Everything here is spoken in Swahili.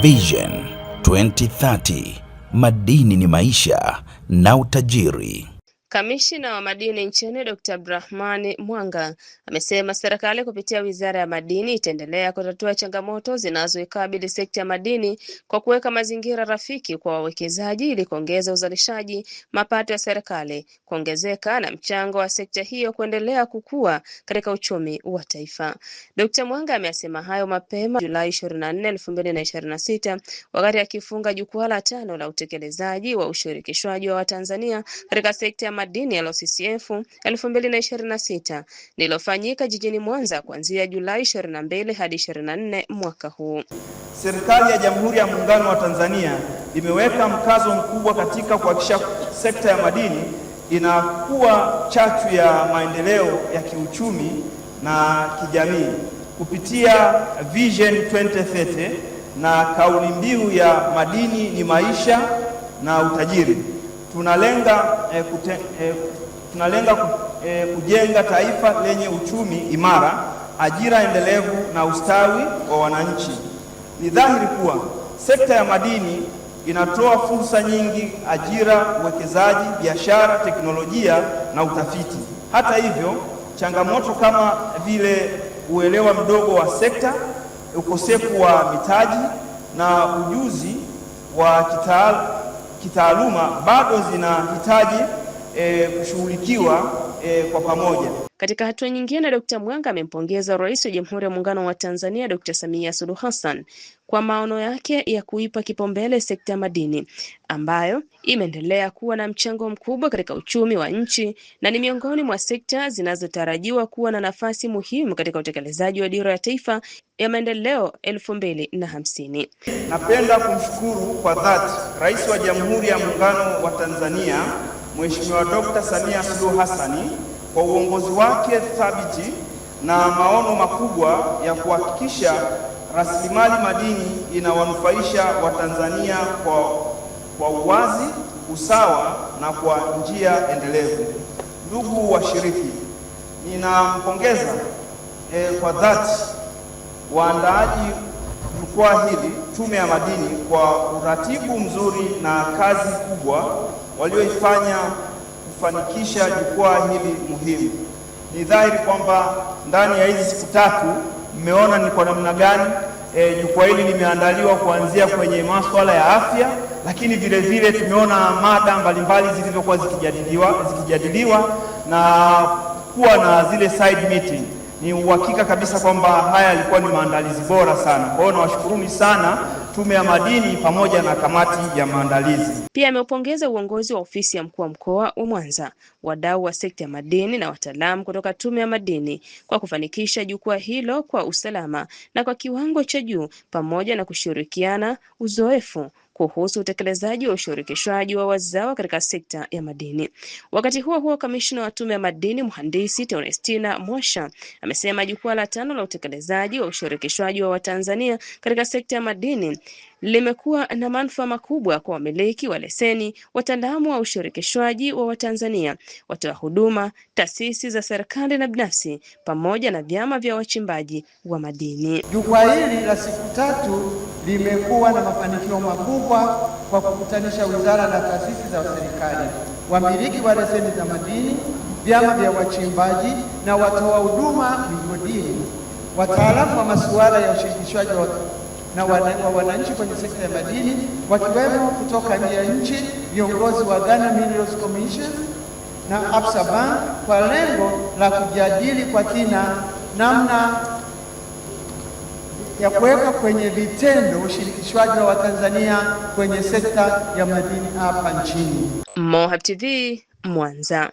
Vision 2030, madini ni maisha na utajiri. Kamishna wa madini nchini Dr. Abdrahman Mwanga amesema serikali kupitia Wizara ya Madini itaendelea kutatua changamoto zinazoikabili sekta ya madini kwa kuweka mazingira rafiki kwa wawekezaji ili kuongeza uzalishaji, mapato ya serikali kuongezeka na mchango wa sekta hiyo kuendelea kukua katika uchumi wa taifa. Dr. Mwanga amesema hayo mapema Julai 24, 2026 wakati akifunga jukwaa la 5 la utekelezaji wa ushirikishwaji wa Watanzania katika sekta ya madini ya LOCCF 2026 lililofanyika jijini Mwanza kuanzia Julai 22 hadi 24 mwaka huu. Serikali ya Jamhuri ya Muungano wa Tanzania imeweka mkazo mkubwa katika kuhakikisha sekta ya madini inakuwa chachu ya maendeleo ya kiuchumi na kijamii kupitia Vision 2030 na kauli mbiu ya madini ni maisha na utajiri. Tunalenga kujenga taifa lenye uchumi imara, ajira endelevu na ustawi wa wananchi. Ni dhahiri kuwa sekta ya madini inatoa fursa nyingi: ajira, uwekezaji, biashara, teknolojia na utafiti. Hata hivyo, changamoto kama vile uelewa mdogo wa sekta, ukosefu wa mitaji na ujuzi wa kitaaluma bado zinahitaji kushughulikiwa kwa pamoja. Katika hatua nyingine, Dr. Mwanga amempongeza Rais wa Jamhuri ya Muungano wa Tanzania Dr. Samia Suluhu Hassan kwa maono yake ya kuipa kipaumbele sekta ya madini ambayo imeendelea kuwa na mchango mkubwa katika uchumi wa nchi na ni miongoni mwa sekta zinazotarajiwa kuwa na nafasi muhimu katika utekelezaji wa Dira ya Taifa ya Maendeleo 2050. Napenda kumshukuru kwa dhati Rais wa Jamhuri ya Muungano wa Tanzania Mheshimiwa Dr. Samia Suluhu Hassan kwa uongozi wake thabiti na maono makubwa ya kuhakikisha rasilimali madini inawanufaisha Watanzania kwa uwazi, usawa na kwa njia endelevu. Ndugu washiriki, ninampongeza kwa dhati waandaaji jukwaa hili, Tume ya Madini, kwa uratibu mzuri na kazi kubwa walioifanya kufanikisha jukwaa hili muhimu. Ni dhahiri kwamba ndani ya hizi siku 3 mmeona ni kwa namna gani jukwaa hili limeandaliwa kuanzia kwenye masuala ya afya, lakini vile vile tumeona mada mbalimbali zilizokuwa zikijadiliwa na kuwa na zile side meeting. Ni uhakika kabisa kwamba haya yalikuwa ni maandalizi bora sana. Kwa hiyo nawashukuruni sana Tume ya Madini pamoja na kamati ya maandalizi. Pia ameupongeza uongozi wa ofisi ya mkuu wa mkoa wa Mwanza, wadau wa sekta ya madini na wataalamu kutoka Tume ya Madini kwa kufanikisha jukwaa hilo kwa usalama na kwa kiwango cha juu pamoja na kushirikiana uzoefu kuhusu utekelezaji wa ushirikishwaji wa wazawa katika sekta ya madini. Wakati huo huo, kamishna wa Tume ya Madini Mhandisi Theonestina Mwasha amesema jukwaa la 5 la utekelezaji wa ushirikishwaji wa Watanzania katika sekta ya madini limekuwa na manufaa makubwa kwa wamiliki wa leseni, wataalamu wa ushirikishwaji wa Watanzania, watoa huduma, taasisi za serikali na binafsi pamoja na vyama vya wachimbaji wa madini. Jukwaa hili la siku 3 limekuwa na mafanikio makubwa kwa kukutanisha wizara na taasisi za serikali, wamiliki wa leseni za madini, vyama vya wachimbaji na watoa huduma migodini, wataalamu wa masuala ya ushirikishwaji na wananchi kwenye sekta ya madini, wakiwemo kutoka nje ya nchi, viongozi wa Ghana Minerals Commission na Absa Bank, kwa lengo la kujadili kwa kina namna ya kuweka kwenye vitendo ushirikishwaji wa Watanzania kwenye sekta ya madini hapa nchini. Mohab TV, Mwanza.